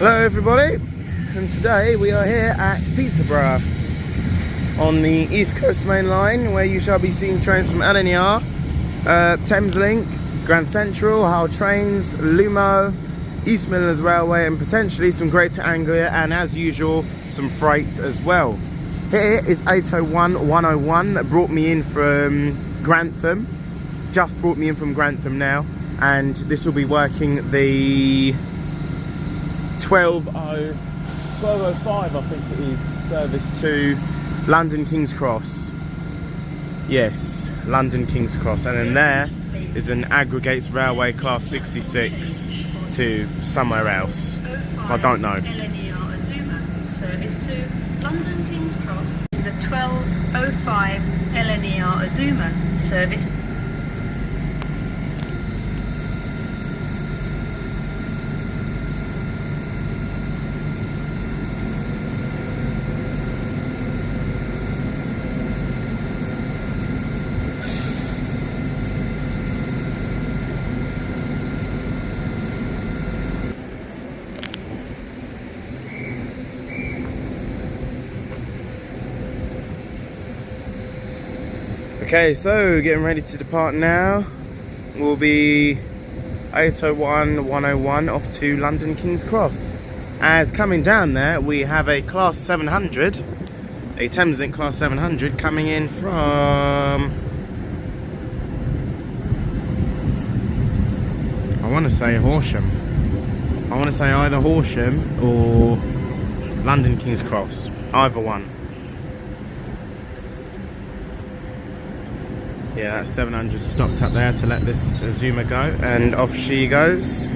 Hello everybody, and today we are here at Peterborough on the East Coast Main Line, where you shall be seeing trains from LNER, Thameslink, Grand Central, Hull Trains, Lumo, East Midlands Railway, and potentially some Greater Anglia, and as usual some freight as well. Here is 801-101 that brought me in from Grantham, just brought me in from Grantham now, and this will be working the 1205 I think it is, service to London King's Cross. Yes, London King's Cross, and then there is an aggregates railway class 66 to somewhere else. I don't know. LNER service to London King's Cross to the 1205 LNER Azuma service. Okay, so getting ready to depart now. We'll be 801-101 off to London King's Cross. As coming down there, we have a class 700, a Thameslink class 700 coming in from, I want to say Horsham. I want to say either Horsham or London King's Cross, either one. Yeah, that 700 stopped up there to let this Azuma go, and off she goes.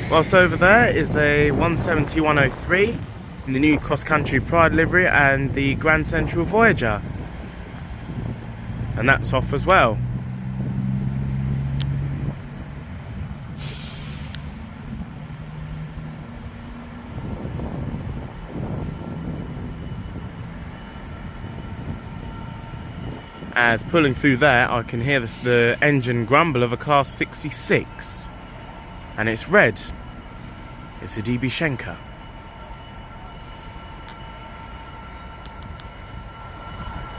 Whilst over there is a 170-103 in the new cross-country Pride livery and the Grand Central Voyager, and that's off as well. As pulling through there, I can hear the engine grumble of a class 66, and it's red. It's a DB Schenker.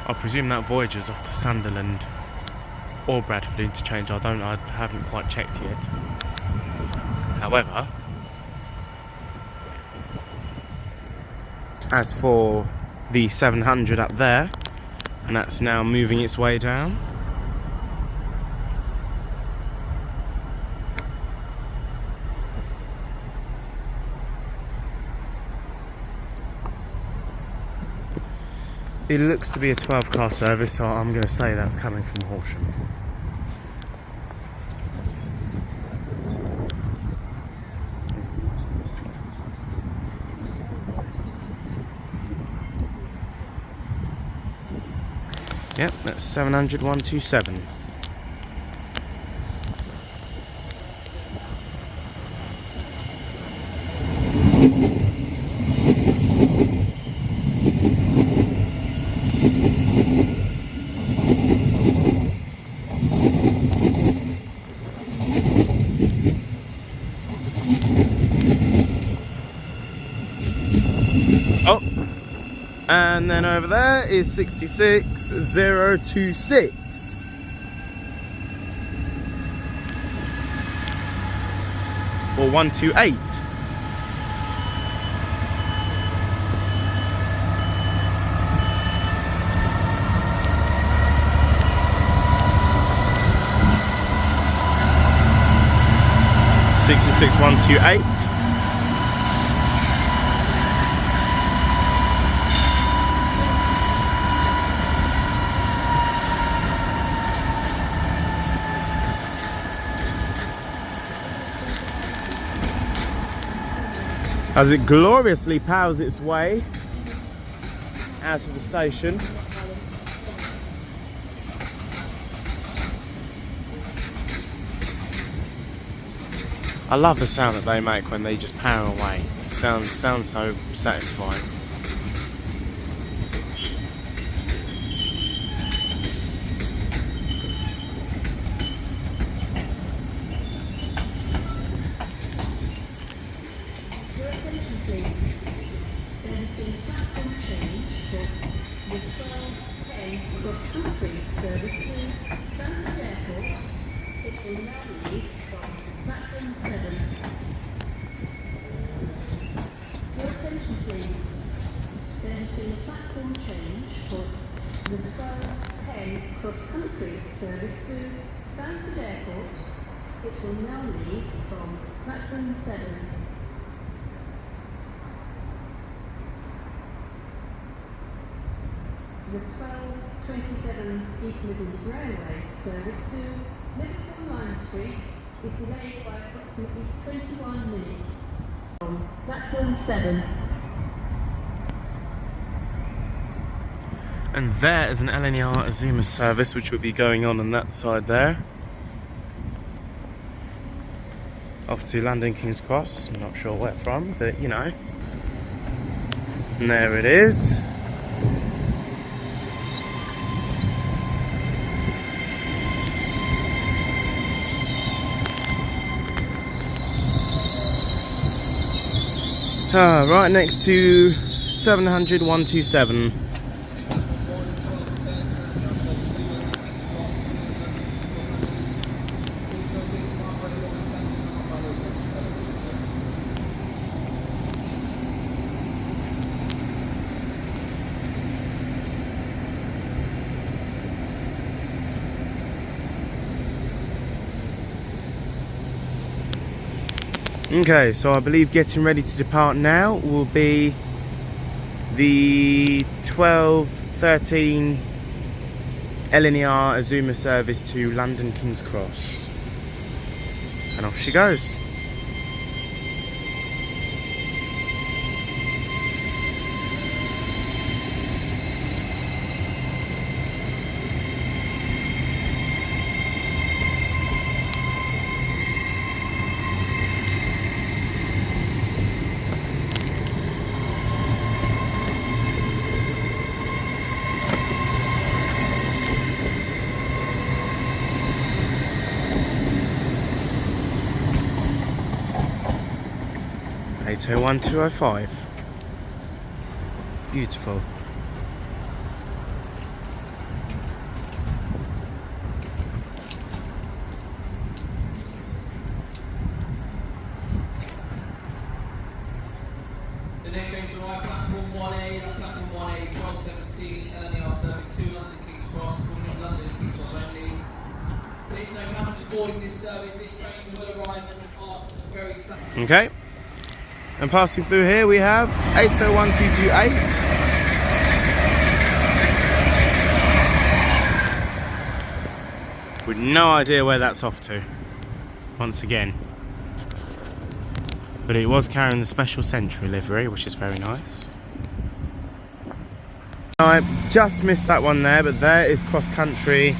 I presume that Voyager's off to Sunderland or Bradford interchange. I haven't quite checked yet. However, as for the 700 up there, and that's now moving its way down. It looks to be a 12 car service, so I'm going to say that's coming from Horsham. Yep, that's 700-127. Oh! And then over there is 66026. Or 128. Six 128. As it gloriously powers its way out of the station. I love the sound that they make when they just power away. Sounds so satisfying. Your attention please. There has been a platform change for the 12:10 cross-country service to Stansted Airport. It will now leave from platform 7. Your attention please. There has been a platform change for the 12:10 cross-country service to Stansted Airport. It will now leave from platform 7. The 12:27 East Midlands Railway service to Liverpool Line Street is delayed by approximately 21 minutes from platform 7. And there is an LNER Azuma service which will be going on that side there. Off to London King's Cross, I'm not sure where from, but you know. And there it is. Right next to 700 127. Okay, so I believe getting ready to depart now will be the 12:13 LNER Azuma service to London King's Cross. And off she goes. (801 205). Beautiful. The next train to arrive, platform 1A, that's platform 1A, 12:17 LNER service to London King's Cross, calling at London King's Cross only. Please note, passengers boarding this service, this train will arrive and depart at the very same. Okay. And passing through here we have 801 228. With no idea where that's off to, once again. But it was carrying the special Century livery, which is very nice. I just missed that one there, but there is cross country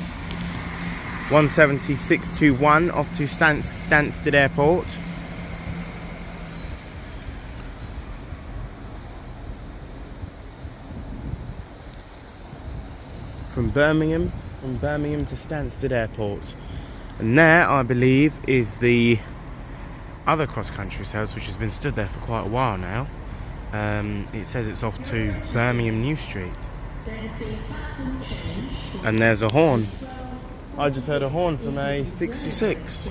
170 621 off to Stansted Airport. From Birmingham to Stansted Airport. And there, I believe, is the other cross-country service, which has been stood there for quite a while now. It says it's off to Birmingham New Street. And there's a horn. I just heard a horn from a 66.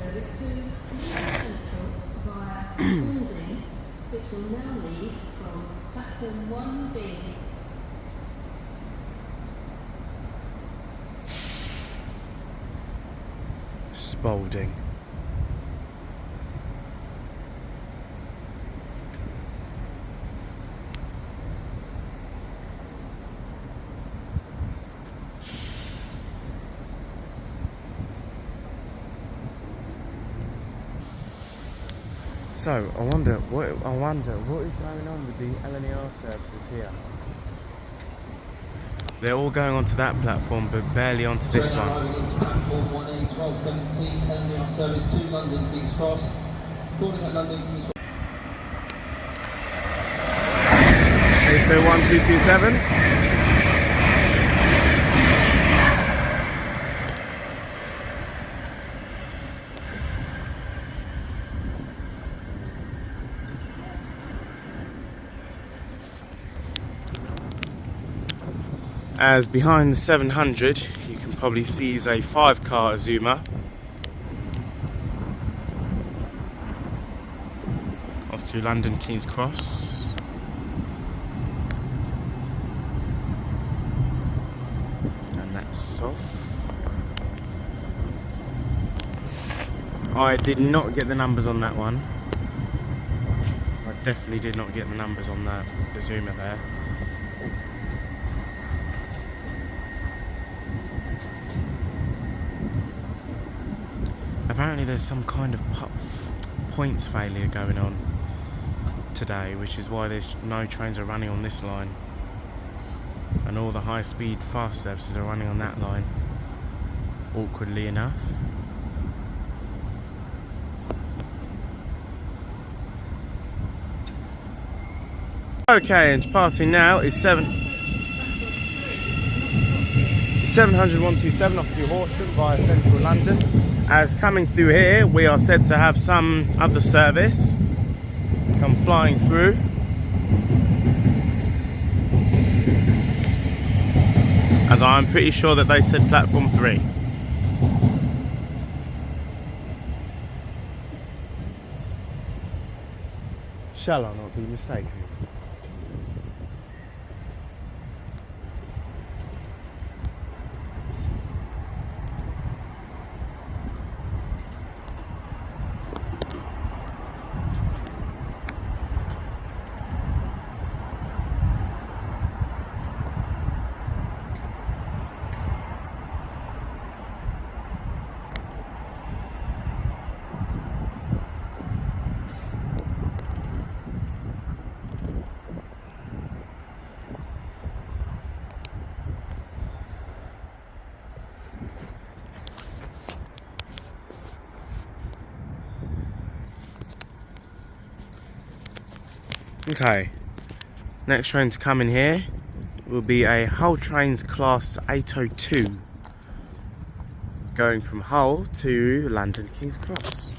Spalding. So I wonder what is going on with the LNER services here. They're all going onto that platform, but barely onto this one. Platform 1A, 12:17 LNER service to London King's Cross, calling at London King's Cross. So 1227. As behind the 700, you can probably see is a 5-car Zoomer off to London King's Cross. And that's off. I did not get the numbers on that one. I definitely did not get the numbers on that Zoomer there. Apparently there's some kind of points failure going on today, which is why there's no trains are running on this line. And all the high-speed fast services are running on that line, awkwardly enough. Okay, and departing now is 700 127 off to Horsham via central London. As coming through here, we are said to have some other service come flying through. As I'm pretty sure that they said platform 3. Shall I not be mistaken? Okay, next train to come in here will be a Hull Trains Class 802 going from Hull to London King's Cross.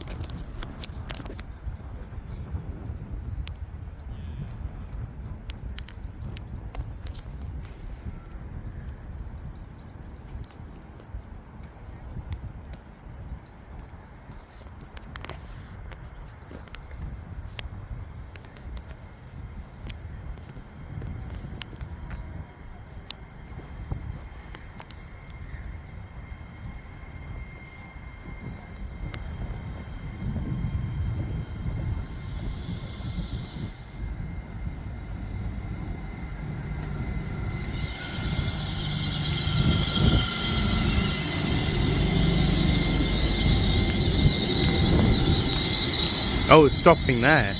Oh, it's stopping there.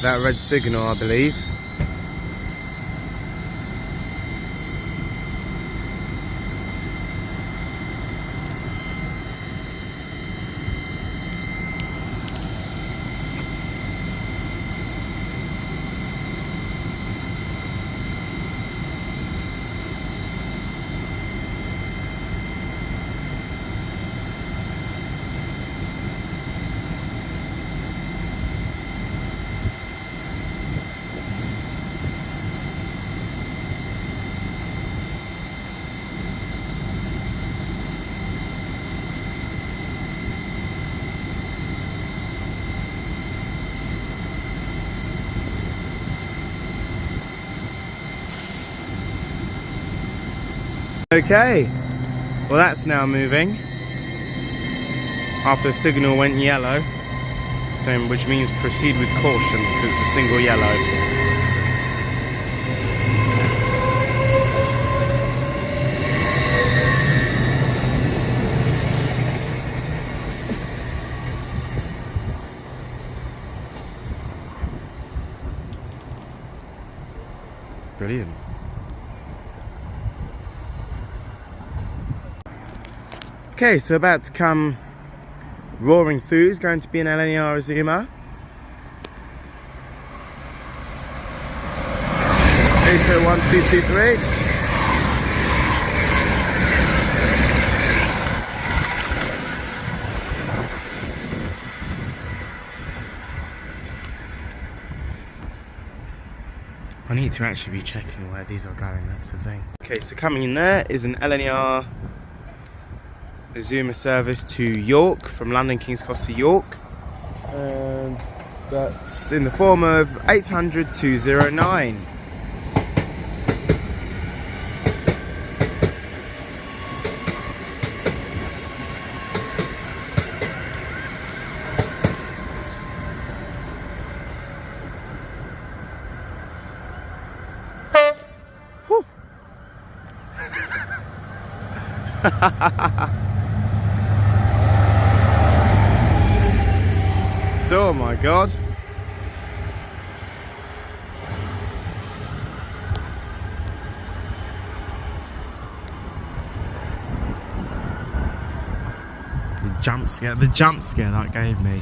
That red signal, I believe. Okay, well that's now moving after the signal went yellow, so which means proceed with caution because it's a single yellow. Brilliant. Okay, so about to come roaring through is going to be an LNER Zoomer. 801223. I need to actually be checking where these are going, that's the thing. Okay, so coming in there is an LNER Azuma service to York, from London King's Cross to York. And that's in the form of 800-209. Oh my god. The jump scare that gave me.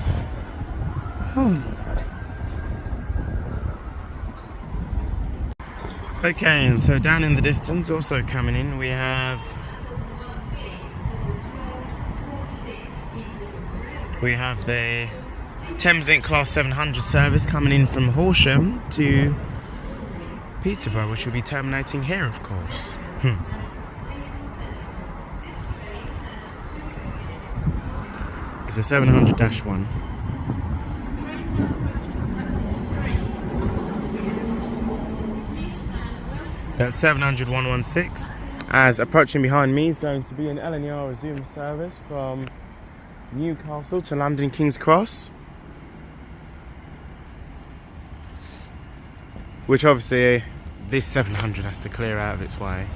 Okay, and so down in the distance, also coming in, we have the Thameslink Class 700 service coming in from Horsham to Peterborough, which will be terminating here, of course. It's a 700-1. That's 700-116. As approaching behind me is going to be an LNER Azuma service from Newcastle to London King's Cross, which obviously this 700 has to clear out of its way.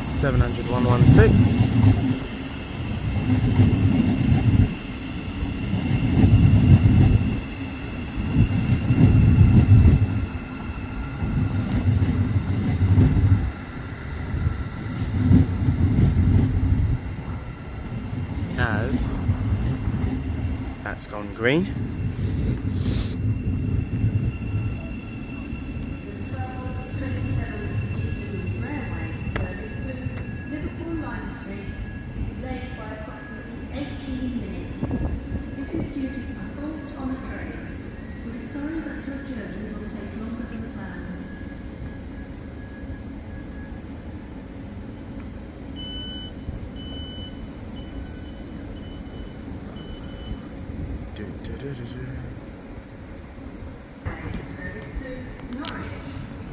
(700-116). As that's gone green. Midlands Railway service to Liverpool Line Street is delayed by approximately 18 minutes. This is due to a fault on a train. We're sorry that your journey will take longer than planned.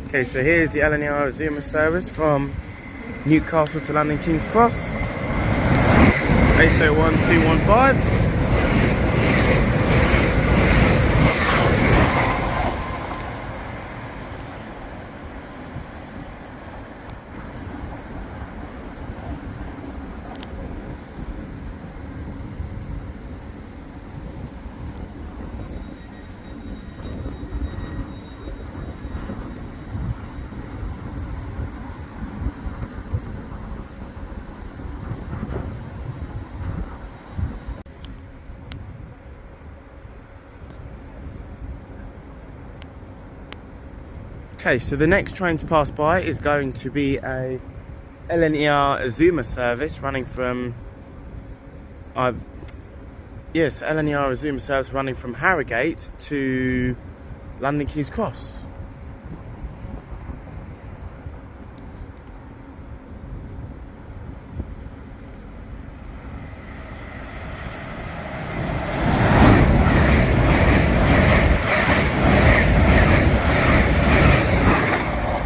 Okay, so here's the LNER Azuma service from Newcastle to London King's Cross. 801215. Okay, so the next train to pass by is going to be a LNER Azuma service running from LNER Azuma service running from Harrogate to London King's Cross.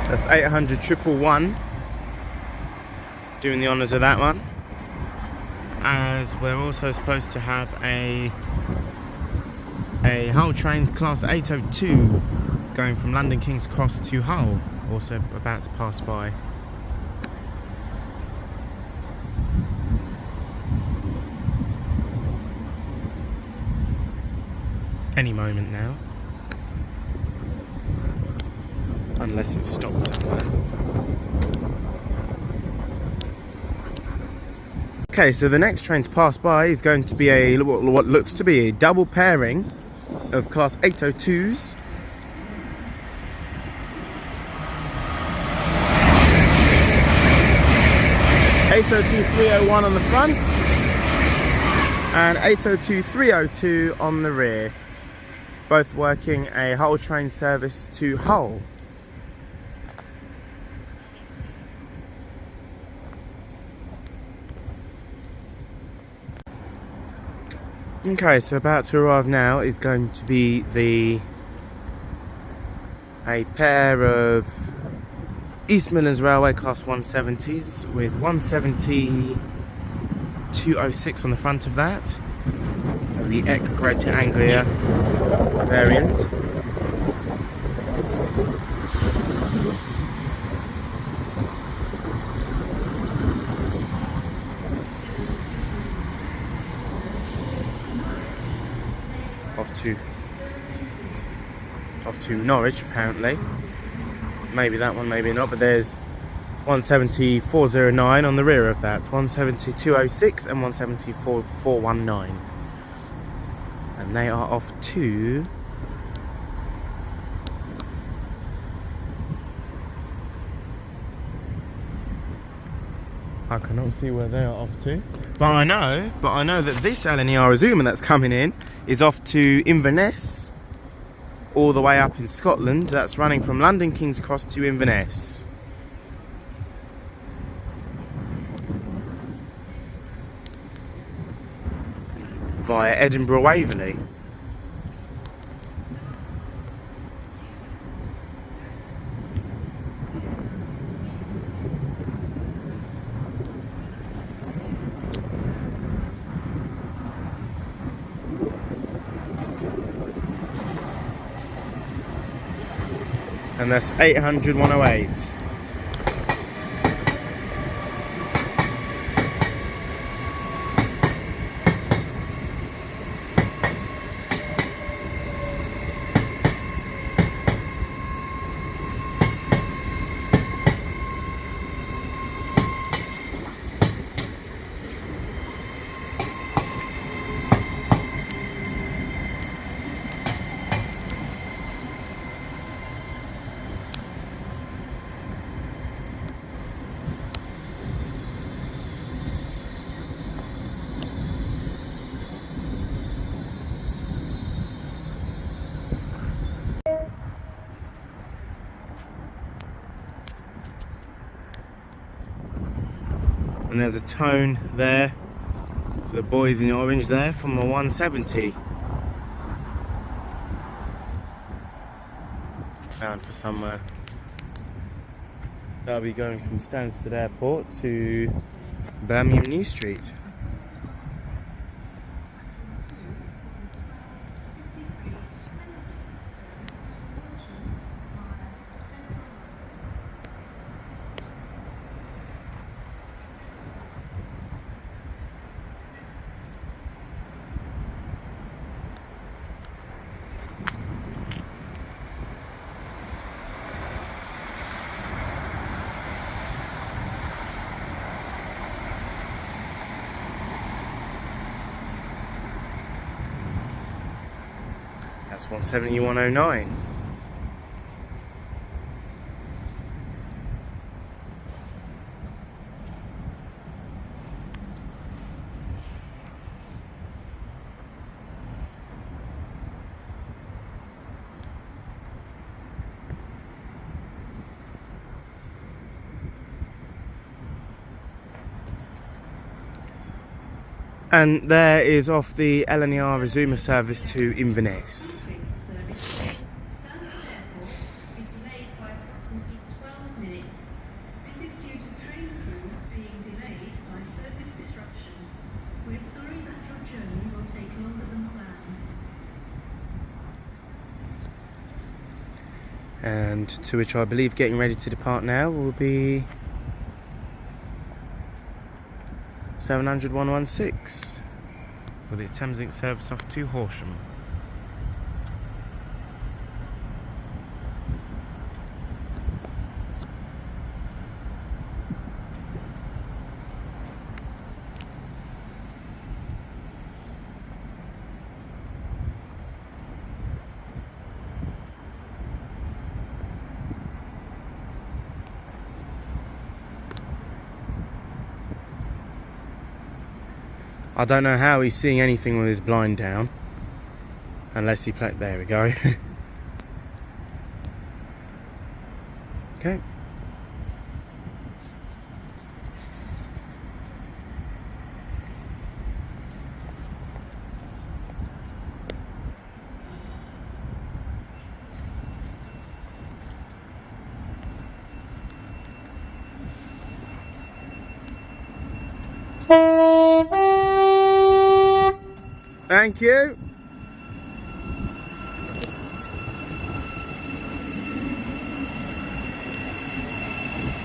That's 800-111, doing the honours of that one. As we're also supposed to have a Hull Trains Class 802 going from London King's Cross to Hull, also about to pass by. Any moment now. Unless it stops somewhere. Okay, so the next train to pass by is going to be what looks to be a double pairing of class 802s. (802-301) on the front and 802-302 on the rear, both working a Hull train service to Hull. Okay, so about to arrive now is going to be a pair of East Midlands Railway class 170s with 170-206 on the front of that, as the Greater Anglia variant. Off to Norwich, apparently. Maybe that one, maybe not, but there's 170-409 on the rear of that, 170-206 and 170-419. And they are off to I cannot see where they are off to. But I know that this LNER Azuma that's coming in is off to Inverness, all the way up in Scotland. That's running from London King's Cross to Inverness. Via Edinburgh Waverley. And that's 800-108. And there's a tone there for the boys in orange there from the 170. Bound for somewhere. That'll be going from Stansted Airport to Birmingham New Street. That's 170-109. And there is off the LNER Azuma service to Inverness. And to which I believe getting ready to depart now will be 700-116 with its Thameslink service off to Horsham. I don't know how he's seeing anything with his blind down. Unless he played. There we go. Okay. Thank you.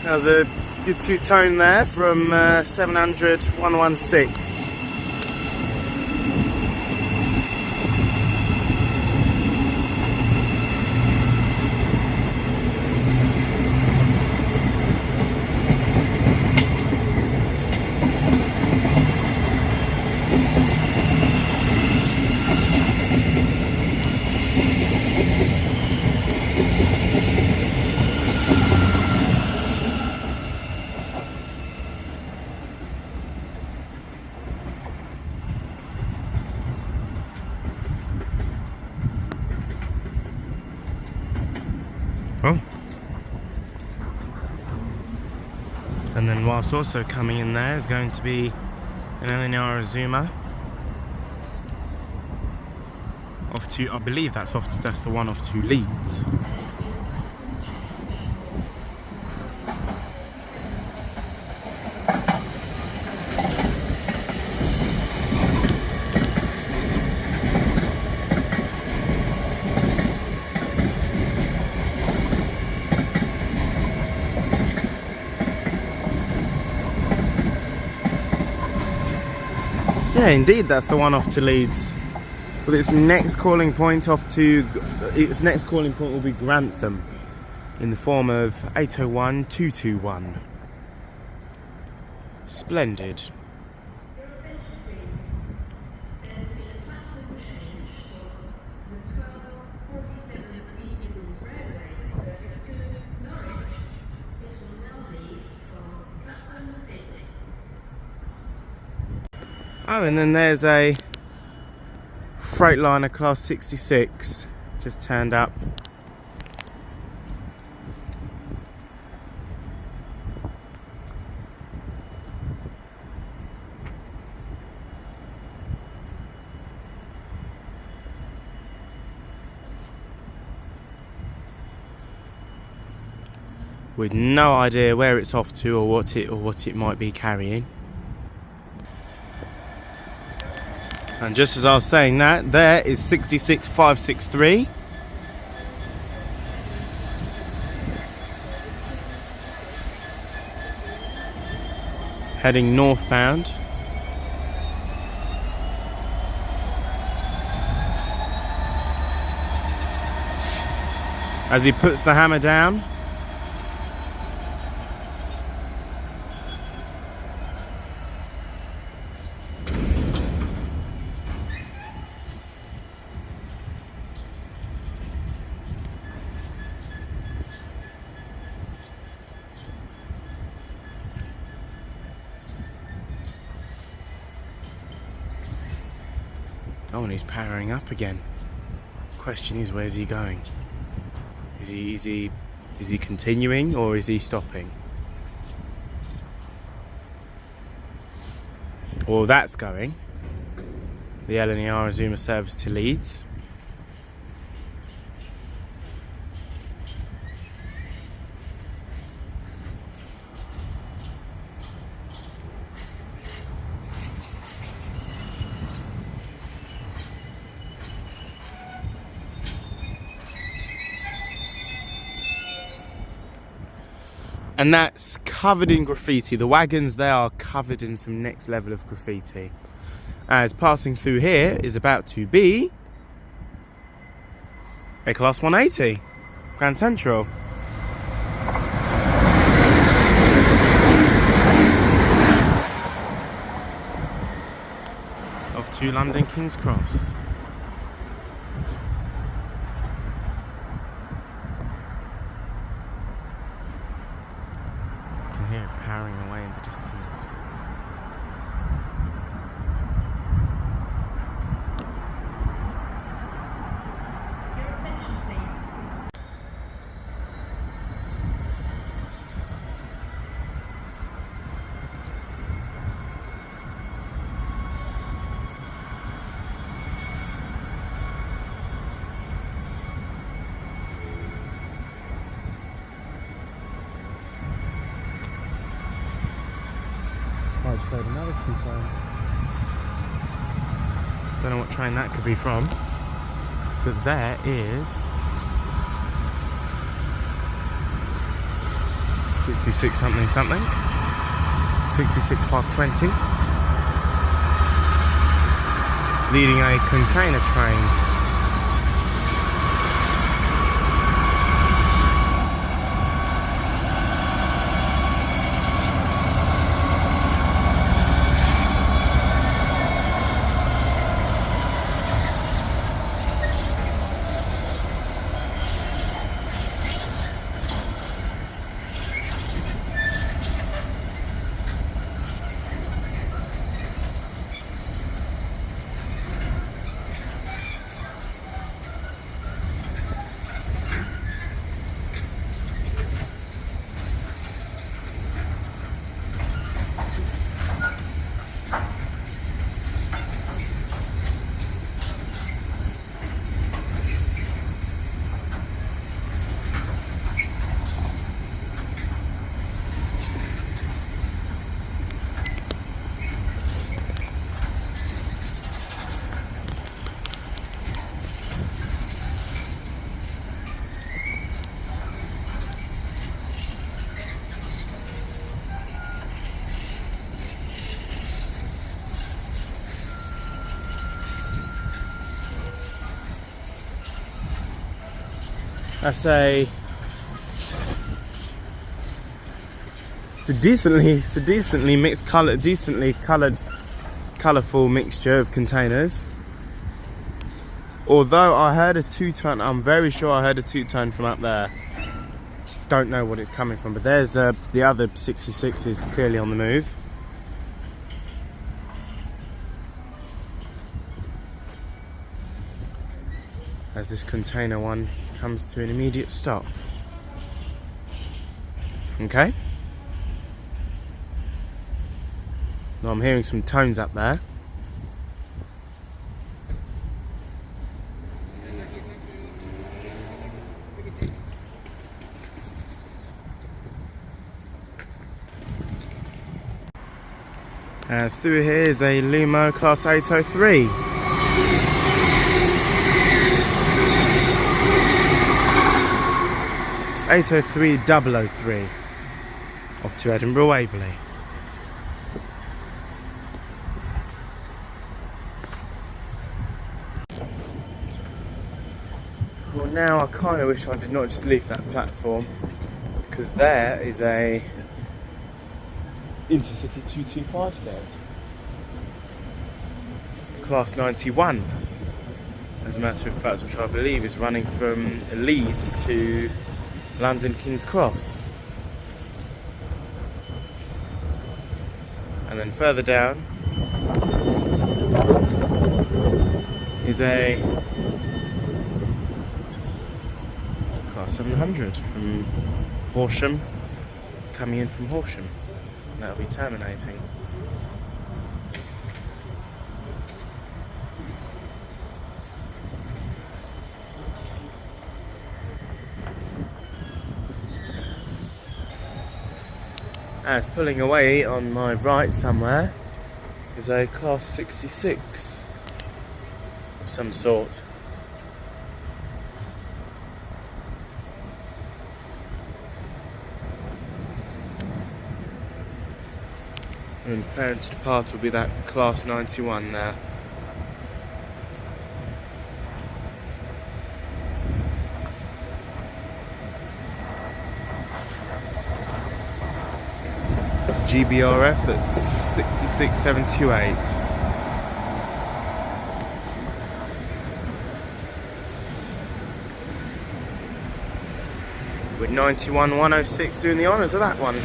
That was a good two-tone there from 700 116. Oh. And then whilst also coming in there is going to be an LNER Zoomer off to, I believe that's the one off to Leeds. Yeah, indeed, that's the one off to Leeds. With its next calling point will be Grantham in the form of 801 221. Splendid. Your attention please. There's been a platform change for the 1247 Midlands Railway service to Norwich. It will now leave from platform 6. Oh, and then there's a Freightliner class 66 just turned up. With no idea where it's off to or what it might be carrying. And just as I was saying that, there is 66563. Heading northbound. As he puts the hammer down. Oh, and he's powering up again. Question is, where's he going? Is he continuing or is he stopping? Well, that's going. The LNER Zoomer service to Leeds. And that's covered in graffiti. The wagons there are covered in some next level of graffiti. As passing through here is about to be a Class 180, Grand Central. Off to London King's Cross. Hear it powering away in the distance. offload another two-ton. Don't know what train that could be from, but there is 66 something something, 66 520, leading a container train. It's a decently mixed colour, decently colourful mixture of containers. Although I heard a two-ton, I'm very sure I heard a two-ton from up there. Just don't know what it's coming from, but there's the other 66 is clearly on the move. As this container one comes to an immediate stop. Okay. Now I'm hearing some tones up there. As through here is a Lumo Class 803. It's 803 003 off to Edinburgh Waverley. Well, now I kind of wish I did not just leave that platform, because there is a Intercity 225 set, Class 91, as a matter of fact, which I believe is running from Leeds to London King's Cross. And then further down is a Class 700 from Horsham, coming in from Horsham. That'll be terminating. As pulling away on my right somewhere is a Class 66 of some sort. And preparing to depart will be that Class 91 there. GBRF, that's 66728. With 91-106 doing the honours of that one.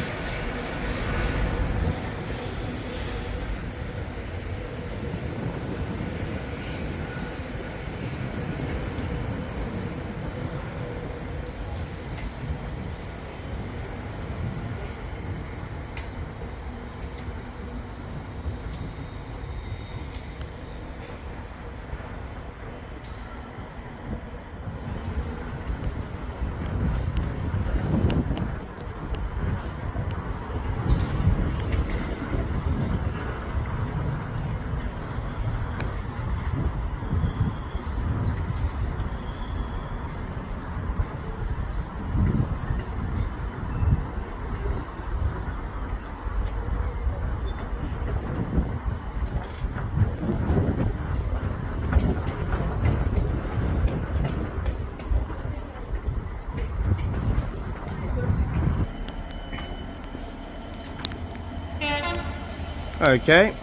Okay.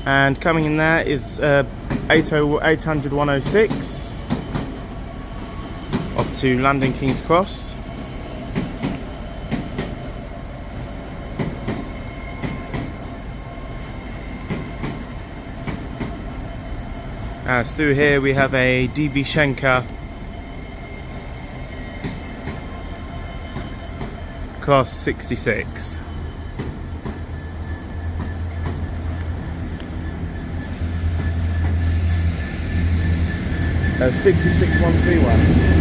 And coming in there is 800 106 off to London King's Cross. As through here we have a DB Schenker class 66. 66131.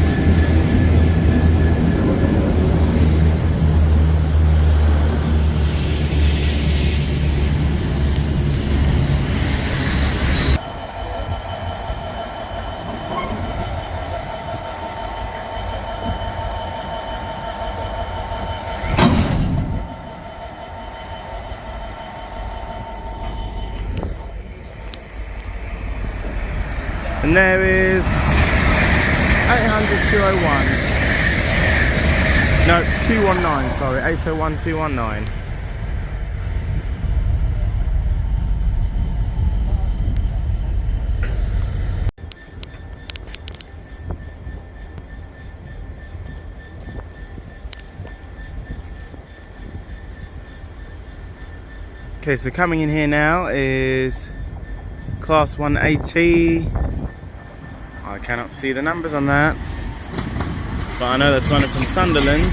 And there is 800 201. No, 219, sorry, 801 219. Okay, so coming in here now is Class 180. I cannot see the numbers on that, but I know that's running from Sunderland.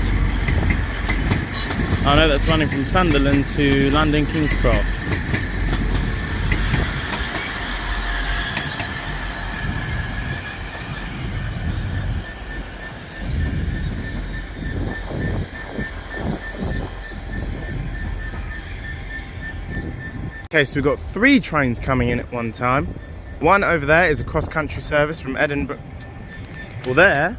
I know that's running from Sunderland to London King's Cross. Okay, so we've got 3 trains coming in at one time. One over there is a cross-country service from Edinburgh. Well, there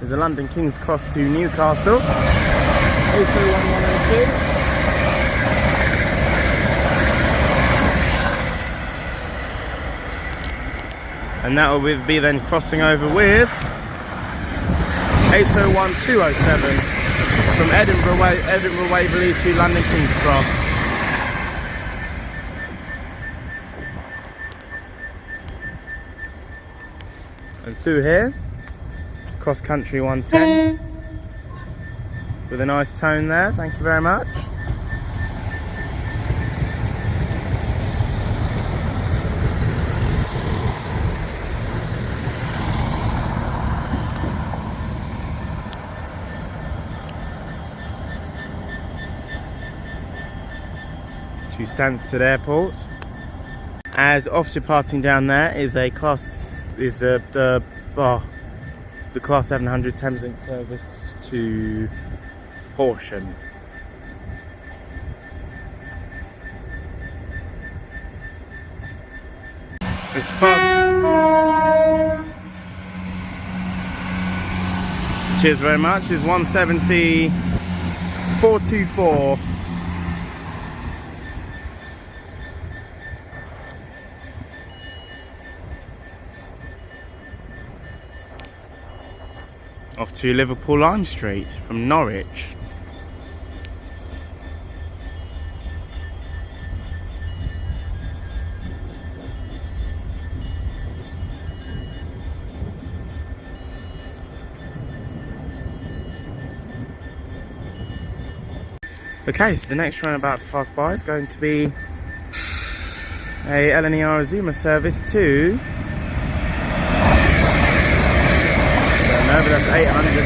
is a London King's Cross to Newcastle. 801102. And that will be then crossing over with 801207 from Edinburgh Waverley to London King's Cross. And through here, it's cross country 110 with a nice tone there. Thank you very much. To Stansted Airport. As off departing down there is a the Class 700 Thameslink service to Horsham. This cheers very much, is 170 424. Off to Liverpool Lime Street from Norwich. Okay, so the next train about to pass by is going to be a LNER Azuma service to but that's 800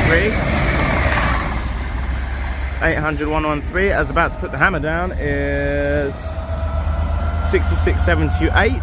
113. It's 800 113. As about to put the hammer down is 66728.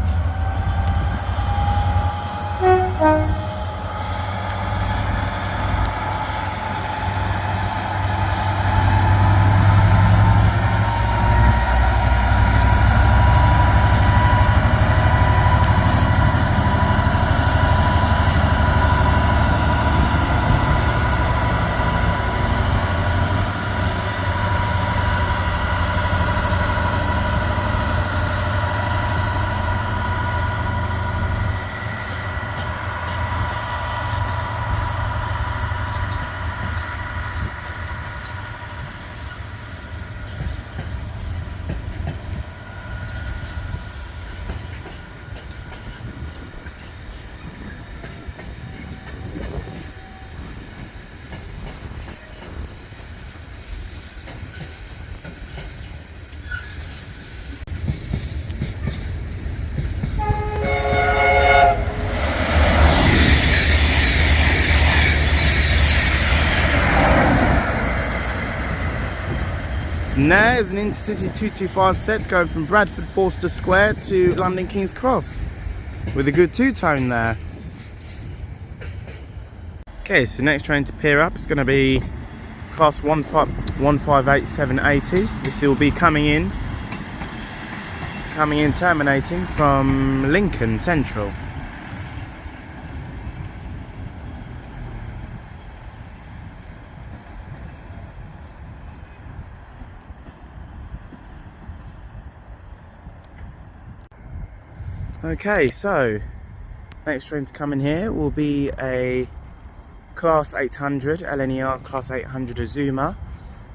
And there is an Intercity 225 set going from Bradford Forster Square to London King's Cross, with a good two-tone there. Okay, so next train to pier up is going to be class 158780. This will be coming in terminating from Lincoln Central. Okay, so next train to come in here will be a Class 800 LNER Class 800 Azuma.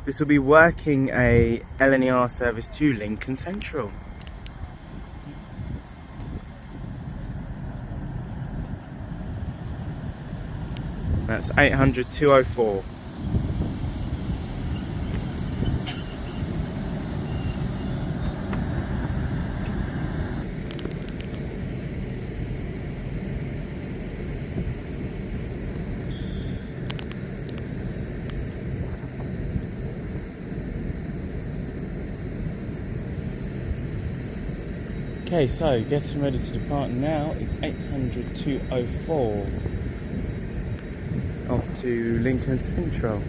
This will be working a LNER service to Lincoln Central. That's 800-204. Okay, so getting ready to depart now is 800-204 off to Lincoln Central.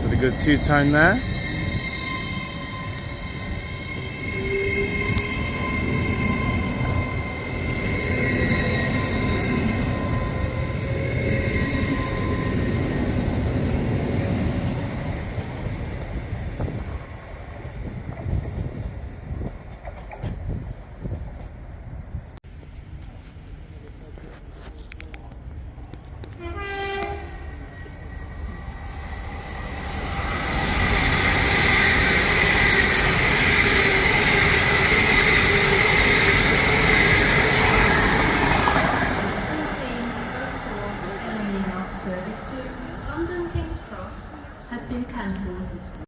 With a good two-tone there.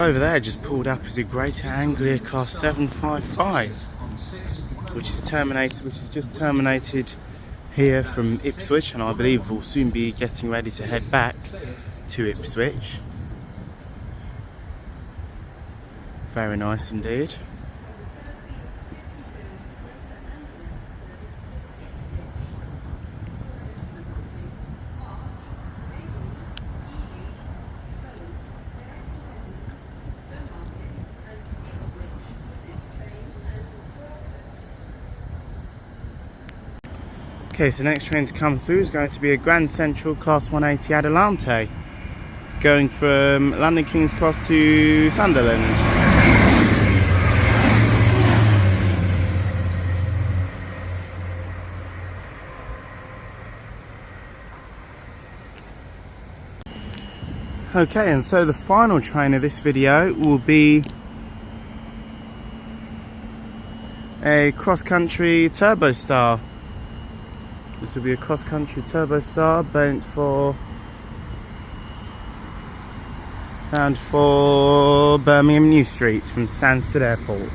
Over there just pulled up is a Greater Anglia Class 755, which is just terminated here from Ipswich, and I believe will soon be getting ready to head back to Ipswich. Very nice indeed. Okay, so the next train to come through is going to be a Grand Central Class 180 Adelante, going from London King's Cross to Sunderland. Okay, and so the final train of this video will be a cross-country Turbo Star. This will be a cross-country Turbo Star bound for Birmingham New Street from Stansted Airport.